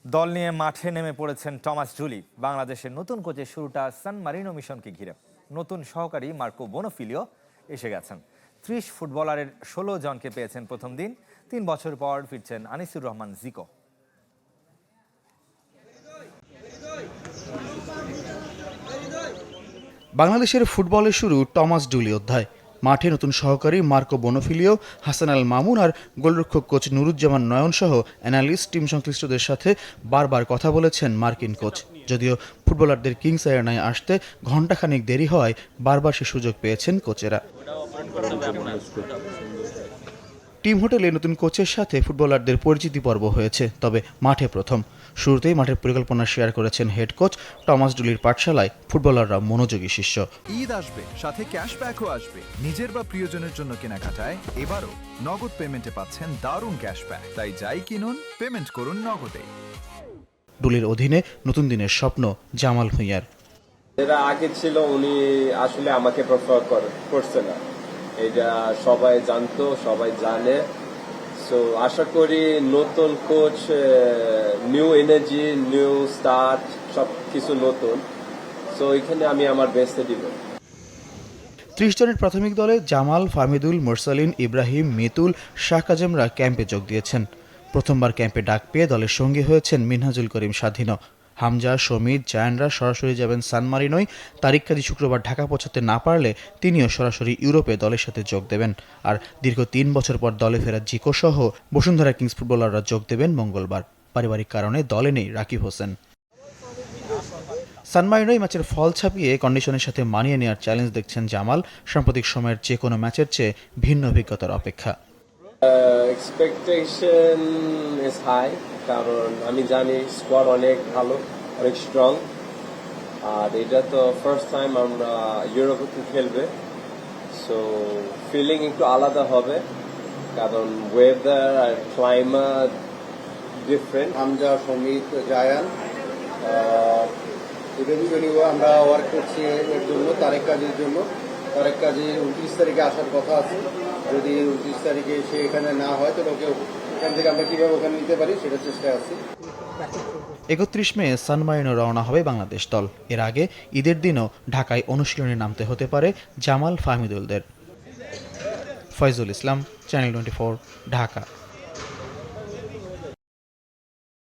দল নিয়ে মাঠে নেমে পড়েছেন টমাস জুলি। বাংলাদেশের নতুন কোচের শুরুটা সান মারিনো মিশনকে ঘিরে। নতুন সহকারী মার্কো বোনোফিলিও এসে গেছেন। ৩০ ফুটবলারের ১৬ জনকে পেয়েছেন প্রথম দিন। ৩ বছর পর ফিরছেন আনিসুর রহমান জিকো। বাংলাদেশের ফুটবলের শুরু টমাস জুলি অধ্যায়। মাঠে নতুন সহকারী মার্কো বোনোফিলিও, হাসান আল মামুন আর গোলরক্ষক কোচ নুরুজ্জামান নয়ন সহ অ্যানালিস্ট টিম সংশ্লিষ্টদের সাথে বারবার কথা বলেছেন মার্কিন কোচ। যদিও ফুটবলারদের কিংস আয়ারনায় আসতে ঘণ্টাখানিক দেরি হওয়ায় বারবার সে সুযোগ পেয়েছেন কোচেরা। টিম হোটেলে নতুন কোচের সাথে ফুটবলারদের পরিচিতি পর্ব হয়েছে, তবে মাঠে প্রথম। শুরুতেই মাঠের পরিকল্পনা শেয়ার করেছেন হেড কোচ। টমাস জুলির পাঠশালায় ফুটবলাররা মনোযোগী শিষ্য। ঈদ আসবে, সাথে ক্যাশব্যাকও আসবে। নিজের বা প্রিয়জনের জন্য কেনাকাটায় এবারও নগদ পেমেন্টে পাচ্ছেন দারুণ ক্যাশব্যাক। তাই যাই কিনুন, পেমেন্ট করুন নগদে। জুলির অধীনে নতুন দিনের স্বপ্ন জামাল ভুঁইয়ার। যেটা আগে ছিল উনি আসলে আমাকে প্রেফার করছে না, এটা সবাই জানতো, সবাই জানে। সো আশা করি নতুন coach, new energy, new start, সব কিছু নতুন। সো এখানে আমি আমার বেস্টে দিব। ৩০ জনের প্রাথমিক দলে জামাল, ফাহমিদুল, মোরসালিন, ইব্রাহিম, মিতুল, শাহ কাজেমরা ক্যাম্পে যোগ দিয়েছেন। প্রথমবার ক্যাম্পে ডাক পেয়ে দলের সঙ্গী হয়েছেন মিনহাজুল করিম স্বাধীনও। হামজা, সমিত, জায়ানরা সরাসরি যাবেন সান মারিনোয়। তারিক কাজী শুক্রবার ঢাকা পৌঁছাতে না পারলে তিনিও সরাসরি ইউরোপে দলের সাথে যোগ দেবেন। আর দীর্ঘ ৩ বছর পর দলে ফেরা জিকো সহ বসুন্ধরা কিংস ফুটবলাররা যোগ দেবেন মঙ্গলবার। পারিবারিক কারণে দলে নেই রাকিব হোসেন। সান মারিনোয় ম্যাচের ফল ছাপিয়ে কন্ডিশনের সাথে মানিয়ে নেওয়ার চ্যালেঞ্জ দেখছেন জামাল। সাম্প্রতিক সময়ের যে কোনো ম্যাচের চেয়ে ভিন্ন অভিজ্ঞতার অপেক্ষা। এক্সপেকটেশন ইজ হাই, কারণ আমি জানি স্কোয়াড অনেক ভালো, অনেক স্ট্রং। আর এটা তো ফার্স্ট টাইম আমরা ইউরোপে খেলবে, সো ফিলিং একটু আলাদা হবে, কারণ ওয়েদার আর ক্লাইমেট ডিফারেন্ট। হামজা, সমিত, জায়ান, আমরা ওয়ার্ক করছি এর জন্য, তারেক কাজের জন্য। তারেক কাজী 29 তারিখে আসার কথা আছে। যদি 29 তারিখে সে এখানে না হয়, তাহলে ওকে এখান থেকে আমরা কীভাবে ওখানে নিতে পারি সেটা চেষ্টায় আছি। ৩১ মে সান মারিনো রওনা হবে বাংলাদেশ দল। এর আগে ঈদের দিনও ঢাকায় অনুশীলনে নামতে হতে পারে জামাল, ফাহমিদুলদের। ফয়জুল ইসলাম, চ্যানেল 24, ঢাকা।